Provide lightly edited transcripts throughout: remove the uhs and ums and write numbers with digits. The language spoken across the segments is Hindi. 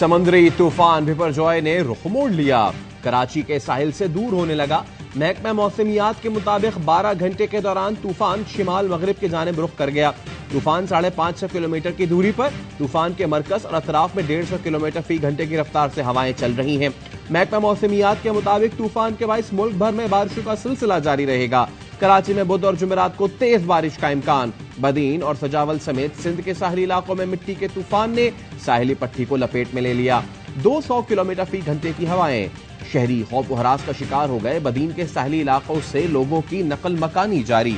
समुद्री तूफान बिपरजॉय ने रुख मोड़ लिया, कराची के साहिल से दूर होने लगा। महकमा मौसमियात के मुताबिक 12 घंटे के दौरान तूफान शिमाल मगरिब की जानिब रुख कर गया। तूफान 550 किलोमीटर की दूरी पर, तूफान के मरकज और अतराफ में 150 किलोमीटर फी घंटे की रफ्तार से हवाएं चल रही हैं। महकमा मौसमियात के मुताबिक तूफान के बाइस मुल्क भर में बारिशों का सिलसिला जारी रहेगा। कराची में बुध और जुमेरात को तेज बारिश का इम्कान। बदीन और सजावल समेत सिंध के साहली इलाकों में मिट्टी के तूफान ने साहिली पट्टी को लपेट में ले लिया। 200 किलोमीटर फी घंटे की हवाएं। शहरी खौफ हरास का शिकार हो गए। बदीन के साहली इलाकों से लोगों की नकल मकानी जारी।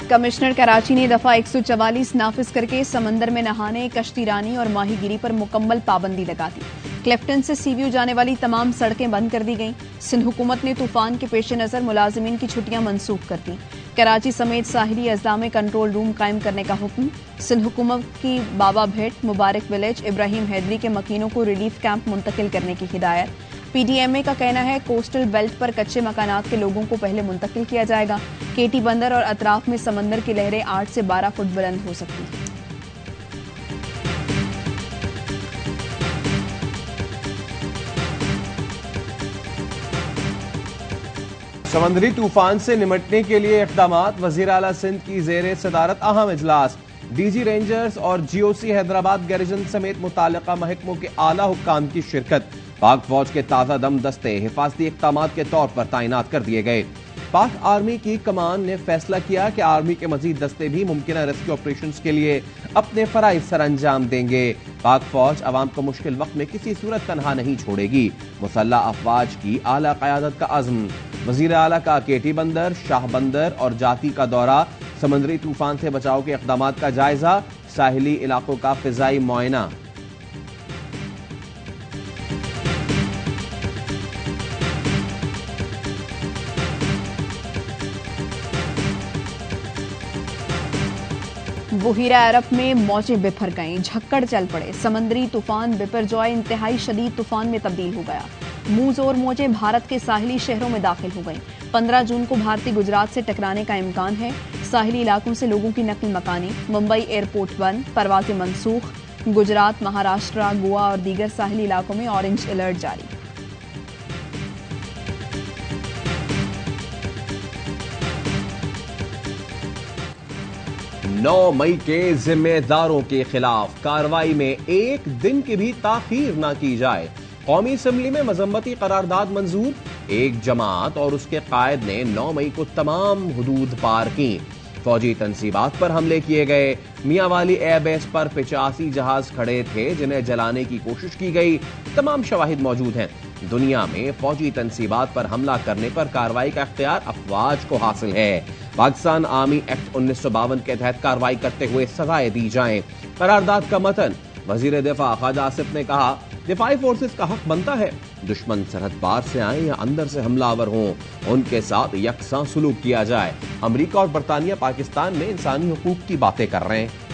कमिश्नर कराची ने दफा 144 नाफिज करके समंदर में नहाने, कश्ती रानी और माहीगिरी पर मुकम्मल पाबंदी लगा दी। क्लिफ्टन से सीव्यू जाने वाली तमाम सड़कें बंद कर दी गईं। सिंध हुकूमत ने तूफान के पेश नजर मुलाजिमीन की छुट्टियां मनसूख कर दी। कराची समेत साहिली अजला में कंट्रोल रूम कायम करने का हुक्म। सिंध हुकूमत की बाबा भेट, मुबारक विलेज, इब्राहिम हैदरी के मकीनों को रिलीफ कैंप मुंतकिल करने की हिदायत। पीडीएमए का कहना है कोस्टल बेल्ट पर कच्चे मकानात के लोगों को पहले मुंतकिल किया जाएगा। केटी बंदर और अतराफ में समंदर की लहरें 8 से 12 फुट बुलंद हो सकती हैं। समंदरी तूफान से निमटने के लिए इक़दामात। वज़ीर आला सिंध की ज़ेरे सदारत अहम इजलास। डीजी रेंजर्स और जीओसी हैदराबाद गैरिजन समेत मुताल्लिका महकमों के आला हुक्काम की शिरकत। पाक फौज के ताज़ा दम दस्ते हिफाजती इक़दामात के तौर पर तैनात कर दिए गए। पाक आर्मी की कमान ने फैसला किया कि आर्मी के मजीद दस्ते भी मुमकिन रेस्क्यू ऑपरेशंस के लिए अपने फराइज सर अंजाम देंगे। पाक फौज अवाम को मुश्किल वक्त में किसी सूरत तनहा नहीं छोड़ेगी। मुसल्लह अफवाज की आला क़यादत का अज़्म। वज़ीर आला का केटी बंदर, शाह बंदर और जाती का दौरा। समुद्री तूफान से बचाव के इक़दामात का जायजा। साहिली इलाकों का फ़िज़ाई मुआयना। बुहीरा अरब में मौजें बिफर गईं, झक्कड़ चल पड़े। समंदरी तूफान बिपरजॉय इंतहाई शदीद तूफान में तब्दील हो गया। मुंह जोर मौजें भारत के साहिली शहरों में दाखिल हो गईं। 15 जून को भारतीय गुजरात से टकराने का इम्कान है। साहिली इलाकों से लोगों की नकल मकानी। मुंबई एयरपोर्ट बंद, परवाजें मनसूख। गुजरात, महाराष्ट्र, गोवा और दीगर साहिली इलाकों में ऑरेंज अलर्ट जारी। नौ मई के जिम्मेदारों के खिलाफ कार्रवाई में एक दिन की भी ताखीर न की जाए। कौमी असम्बली में मजम्मती करारदाद मंजूर। एक जमात और उसके कायद ने 9 मई को तमाम हुदूद पार की। फौजी तंसीबात पर हमले किए गए। मियांवाली एयरबेस पर 85 जहाज खड़े थे जिन्हें जलाने की कोशिश की गई। तमाम शवाहिद मौजूद हैं। दुनिया में फौजी तंसीबात पर हमला करने पर कार्रवाई का इख्तियार अफवाज को हासिल है। पाकिस्तान आर्मी एक्ट 1952 के तहत कार्रवाई करते हुए सजाएं दी जाएं। करारदाद का मतन। वजीर दिफा ख्वाजा आसिफ ने कहा, दिफाई फोर्सेस का हक बनता है दुश्मन सरहद पार से आए या अंदर से हमलावर हों, उनके साथ यकसां सुलूक किया जाए। अमेरिका और बरतानिया पाकिस्तान में इंसानी हुकूक की बातें कर रहे हैं।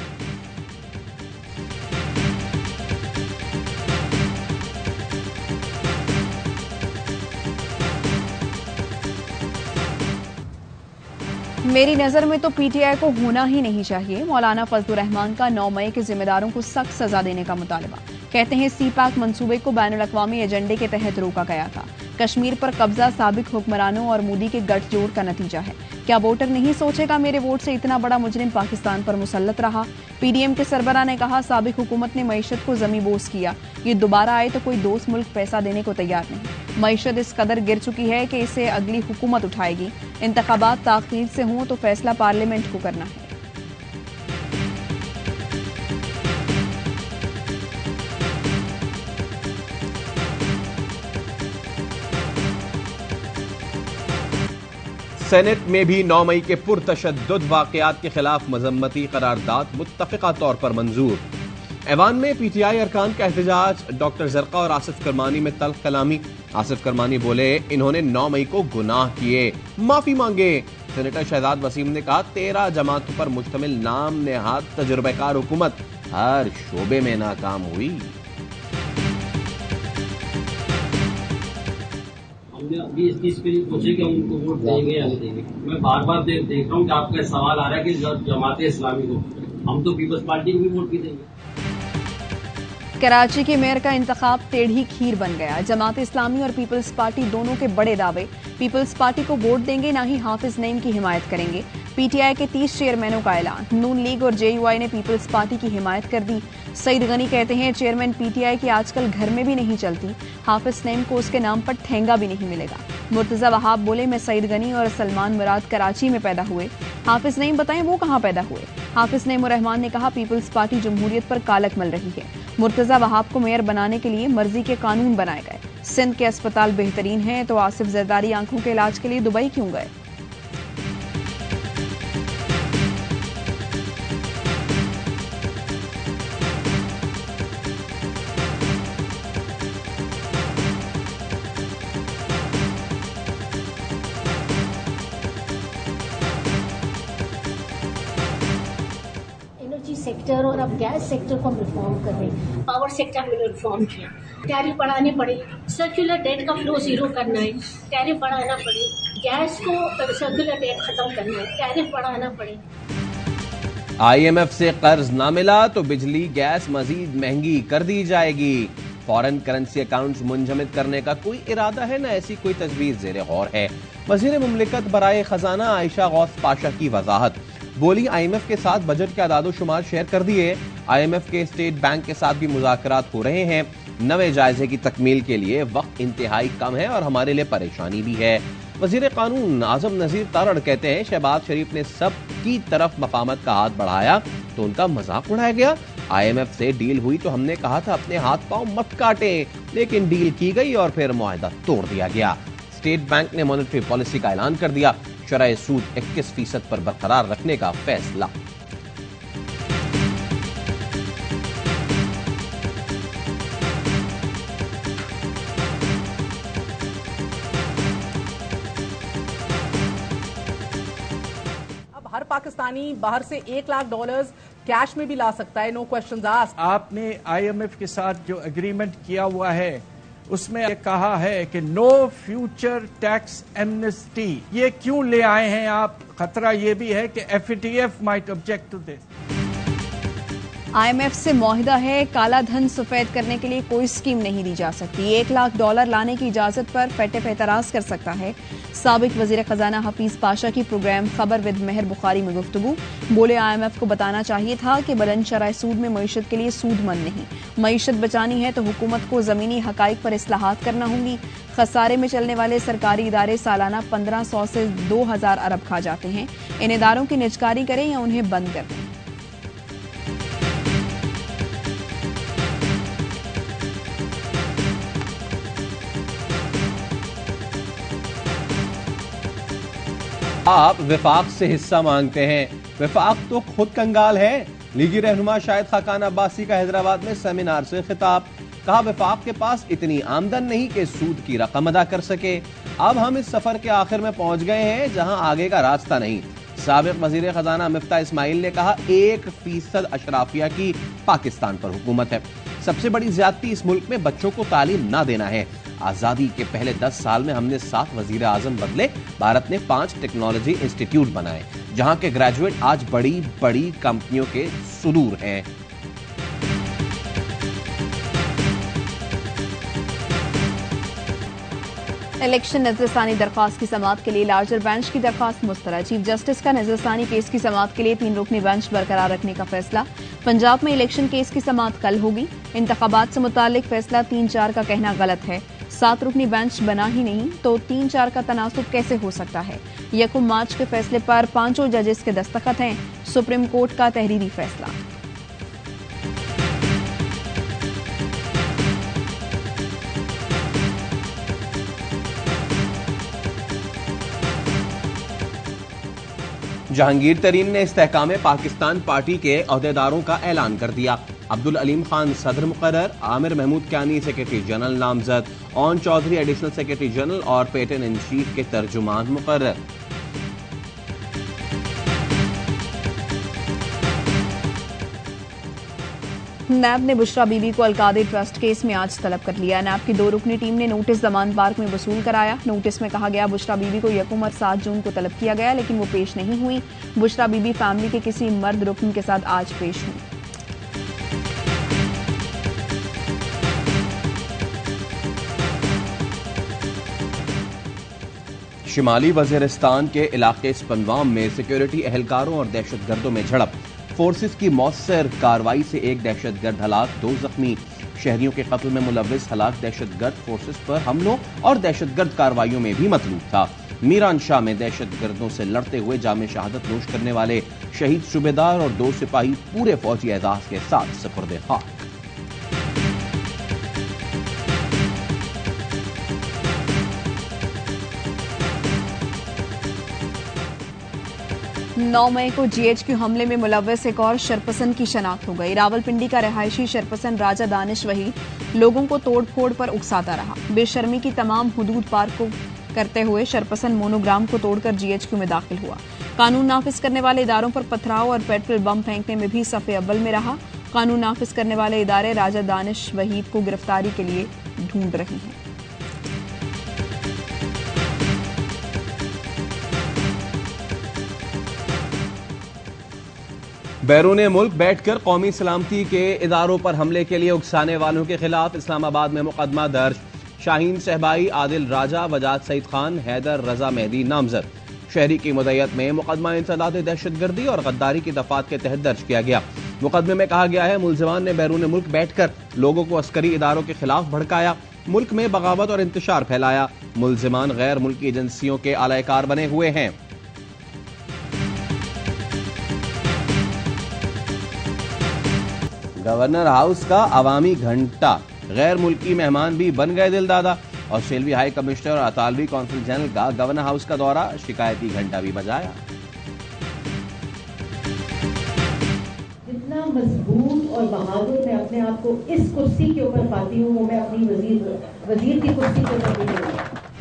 मेरी नजर में तो पीटीआई को होना ही नहीं चाहिए। मौलाना फजलुर रहमान का 9 मई के जिम्मेदारों को सख्त सजा देने का मुतालबा। कहते हैं सीपैक मंसूबे को बैनुल-अक़वामी एजेंडे के तहत रोका गया था। कश्मीर पर कब्जा साबिक हुक्मरानों और मोदी के गठजोड़ का नतीजा है। क्या वोटर नहीं सोचेगा मेरे वोट से इतना बड़ा मुजरिम पाकिस्तान पर मुसल्लत रहा? पीडीएम के सरबराह ने कहा, साबिक हुकूमत ने मईशत को जमीबोस किया। ये दोबारा आए तो कोई दोस्त मुल्क पैसा देने को तैयार नहीं। मईशत इस कदर गिर चुकी है कि इसे अगली हुकूमत उठाएगी। इंतखाबात ताख़ीर से हों तो फैसला पार्लियामेंट को करना है। सेनेट में भी 9 मई के पुरतशद्दुद वाक़यात के खिलाफ मजम्मती करारदाद मुत्तफ़िक़ा तौर पर मंजूर। ऐवान में पीटीआई अरकान का एहतजाज। डॉक्टर ज़रक़ा और आसिफ करमानी में तल्ख़ कलामी। आसिफ करमानी बोले, इन्होंने 9 मई को गुनाह किए, माफी मांगे। सेनेटर शहजाद वसीम ने कहा, 13 जमातों पर मुश्तमिल नाम नेहाद तजुर्बेकार हुकूमत हर शोबे में नाकाम हुई। हमने अभी इस चीज पे सोचे कि हम उनको वोट देंगे या नहीं देंगे। मैं बार बार देख रहा हूँ कि आपका सवाल आ रहा है कि जमाते इस्लामी को, हम तो पीपल्स पार्टी को भी वोट भी देंगे। कराची के मेयर का इंतखाब टेढ़ी खीर बन गया। जमात इस्लामी और पीपल्स पार्टी दोनों के बड़े दावे। पीपल्स पार्टी को वोट देंगे, ना ही हाफिज नईम की हिमायत करेंगे। पीटीआई के 30 चेयरमैनों का ऐलान। नून लीग और जेयूआई ने पीपल्स पार्टी की हिमायत कर दी। सईद गनी कहते हैं, चेयरमैन पीटीआई की आजकल घर में भी नहीं चलती। हाफिज नईम को उसके नाम पर ठेंगा भी नहीं मिलेगा। मुर्तजा वहाब बोले, मैं सईद गनी और सलमान मुराद कराची में पैदा हुए। हाफिज नईम बताएं वो कहां पैदा हुए। हाफिज नईम रहमान ने कहा, पीपल्स पार्टी जमहूरियत पर कालक मल रही है। मुर्तजा वहाब को मेयर बनाने के लिए मर्जी के कानून बनाए गए। सिंध के अस्पताल बेहतरीन हैं, तो आसिफ जरदारी आंखों के इलाज के लिए दुबई क्यों गए। सेक्टर और अब गैस सेक्टर को हम रिफॉर्म कर रहे हैं। पावर सेक्टर में रिफॉर्म किया, टैरिफ बढ़ाने पड़े, सर्कुलर डेट का फ्लो जीरो करना है, टैरिफ बढ़ाना पड़े, गैस को सर्कुलर डेट खत्म करना है, टैरिफ बढ़ाना पड़े। IMF से कर्ज ना मिला तो बिजली गैस मजीद महंगी कर दी जाएगी। फॉरेन करेंसी अकाउंट्स मुंजमद करने का कोई इरादा है, न ऐसी कोई तजवीज ज़ेरे गौर है। वज़ीर मुमलिकत बराए खजाना आयशा गौस पाशा की वजाहत। बोली, IMF के साथ बजट के अदाद शुमार शेयर कर दिए। IMF के स्टेट बैंक के साथ भी मुज़ाकरात हो रहे हैं। नवे जायजे की तकमील के लिए वक्त इंतहाई कम है और हमारे लिए परेशानी भी है। वजीर कानून आजम नजीर तारड़ कहते हैं, शहबाज शरीफ ने सब की तरफ मफामत का हाथ बढ़ाया तो उनका मजाक उड़ाया गया। IMF से डील हुई तो हमने कहा था अपने हाथ पांव मत काटें, लेकिन डील की गई और फिर मुआहदा तोड़ दिया गया। स्टेट बैंक ने मॉनेटरी पॉलिसी का ऐलान कर दिया। शरह सूद 21% पर बरकरार रखने का फैसला। अब हर पाकिस्तानी बाहर से $1 लाख कैश में भी ला सकता है, नो क्वेश्चंस आस्क्ड। आपने IMF के साथ जो एग्रीमेंट किया हुआ है उसमें कहा है कि नो फ्यूचर टैक्स एमनेस्टी, ये क्यों ले आए हैं आप? खतरा ये भी है कि FATF might object to this. IMF से मुआहिदा है, काला धन सफेद करने के लिए कोई स्कीम नहीं दी जा सकती। $1 लाख लाने की इजाजत पर FATF एतराज कर सकता है। साबिक वजीर खजाना हफीज पाशा की प्रोग्राम खबर विद मेहर बुखारी में गुफ्तगू। बोले, IMF को बताना चाहिए था कि बुलंद शरह सूद में मईशत के लिए सूदमंद नहीं। मईशत बचानी है तो हुकूमत को जमीनी हकाइक पर इस्लाहात करना होंगी। खसारे में चलने वाले सरकारी इदारे सालाना 1500 से 2000 अरब खा जाते हैं। इन इदारों की निजकारी करें या उन्हें बंद कर दें। आप विफाक से हिस्सा मांगते हैं, विफाक तो खुद कंगाल है। लीगी रहनुमा शाहिद खाकान अब्बासी का हैदराबाद में सेमिनार से खिताब। कहा, विफाक के पास इतनी आमदन नहीं कि सूद की रकम अदा कर सके। अब हम इस सफर के आखिर में पहुंच गए हैं जहां आगे का रास्ता नहीं। साबिक वजीर खजाना मिफ्ता इस्माइल ने कहा, 1% अशराफिया की पाकिस्तान पर हुकूमत है। सबसे बड़ी ज्यादती इस मुल्क में बच्चों को तालीम ना देना है। आजादी के पहले 10 साल में हमने 7 वजीर आजम बदले। भारत ने 5 टेक्नोलॉजी इंस्टीट्यूट बनाए, जहां के ग्रेजुएट आज बड़ी बड़ी कंपनियों के सुदूर हैं। इलेक्शन नजरसानी दरख्वास्त की समाअत के लिए लार्जर बेंच की दरख्वास्त मुस्तरद। चीफ जस्टिस का नजरसानी केस की समाअत के लिए 3 रुकनी बेंच बरकरार रखने का फैसला। पंजाब में इलेक्शन केस की समाअत कल होगी। इंतखाबात से मुतालिक फैसला 3-4 का कहना गलत है। 7 रुकनी बेंच बना ही नहीं तो 3-4 का तनासुब कैसे हो सकता है। 1 मार्च के फैसले पर 5 जजेस के दस्तखत हैं। सुप्रीम कोर्ट का तहरीरी फैसला। जहांगीर तरीन ने इस्तेहकाम पाकिस्तान पार्टी के अहदेदारों का ऐलान कर दिया। अब्दुल अलीम खान सदर मुकर्रर, आमिर महमूद क्यानी सेक्रेटरी जनरल नामजद, Aun Chaudhry additional secretary general और पेटन इन चीफ के तर्जुमान मुकर्रर। नैब ने बुशरा बीबी को अलकादे ट्रस्ट केस में आज तलब कर लिया। नैब की 2 रुकनी टीम ने नोटिस जमान पार्क में वसूल कराया। नोटिस में कहा गया बुशरा बीबी को यकम और 7 जून को तलब किया गया, लेकिन वो पेश नहीं हुई। बुशरा बीबी फैमिली के किसी मर्द रुकन के साथ आज पेश हुई। शिमाली वजीरिस्तान के इलाके स्पनवाम में सिक्योरिटी एहलकारों और दहशतगर्दों में झड़प। फोर्सेस की मौसर कार्रवाई से 1 दहशतगर्द हलाक, 2 जख्मी। शहरियों के कत्ल में मुलव्विस हलाक दहशतगर्द फोर्सेस पर हमलों और दहशतगर्द कार्रवाइयों में भी मतलूब था। मीरान शाह में दहशतगर्दों से लड़ते हुए जामे शहादत नोश करने वाले शहीद सूबेदार और 2 सिपाही पूरे फौजी एजाज के साथ सुपुर्द खाक। नौ मई को जीएचक्यू हमले में मुलव्विस एक और शरपसन की शनाख्त हो गई। रावलपिंडी का रिहायशी शरपसन राजा दानिश वहीद लोगों को तोड़फोड़ पर उकसाता रहा। बेशर्मी की तमाम हुदूद पार को करते हुए शरपसन मोनोग्राम को तोड़कर जीएचक्यू में दाखिल हुआ। कानून नाफिज करने वाले इदारों पर पथराव और पेट्रोल बम फेंकने में भी सफ़े अव्वल में रहा। कानून नाफिज करने वाले इदारे राजा दानिश वहीद को गिरफ्तारी के लिए ढूंढ रहे हैं। बैरून मुल्क बैठकर कौमी सलामती के इदारों पर हमले के लिए उकसाने वालों के खिलाफ इस्लामाबाद में मुकदमा दर्ज। शाहीन सहबाई, आदिल राजा, वजाद सईद खान, हैदर रजा मेहदी नामजद। शहरी की मुदैयत में मुकदमा इंसदाद दहशतगर्दी और गद्दारी की दफात के तहत दर्ज किया गया। मुकदमे में कहा गया है मुलजिमान ने बैरून मुल्क बैठकर लोगों को अस्करी इदारों के खिलाफ भड़काया, मुल्क में बगावत और इंतशार फैलाया। मुलजिमान गैर मुल्की एजेंसियों के आलाकार बने हुए हैं। गवर्नर हाउस का अवामी घंटा, गैर मुल्की मेहमान भी बन गए दिलदादा। ऑस्ट्रेलियाई हाई कमिश्नर और अतालवी कौंसिल जनरल का गवर्नर हाउस का दौरा, शिकायती घंटा भी बजाया। जितना मजबूत और बहादुर मैं अपने आप को इस कुर्सी के ऊपर पाती हूँ, वो मैं अपनी वजीर की कुर्सी के ऊपर नहीं पाती।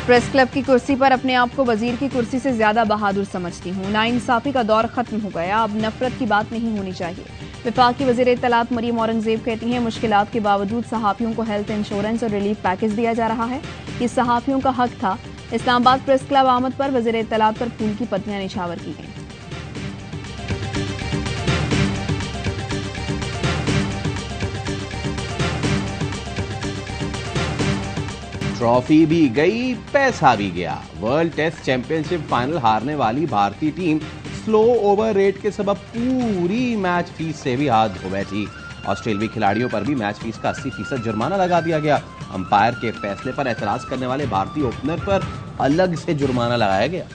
प्रेस क्लब की कुर्सी पर अपने आप को वजीर की कुर्सी से ज्यादा बहादुर समझती हूँ। नाइंसाफी का दौर खत्म हो गया, अब नफरत की बात नहीं होनी चाहिए। विफाकी वजीर इत्तलात मरियम औरंगजेब कहती हैं मुश्किलात के बावजूद सहाफियों को हेल्थ इंश्योरेंस और रिलीफ पैकेज दिया जा रहा है। ये सहाफियों का हक था। इस्लामाबाद प्रेस क्लब आमद पर वजीर इत्तलात पर फूल की पत्तियां निछावर की गई। ट्रॉफी भी गई, पैसा भी गया। वर्ल्ड टेस्ट चैंपियनशिप फाइनल हारने वाली भारतीय टीम स्लो ओवर रेट के सबब पूरी मैच फीस से भी हाथ धो बैठी। ऑस्ट्रेलियाई खिलाड़ियों पर भी मैच फीस का 80% जुर्माना लगा दिया गया। अंपायर के फैसले पर एतराज करने वाले भारतीय ओपनर पर अलग से जुर्माना लगाया गया।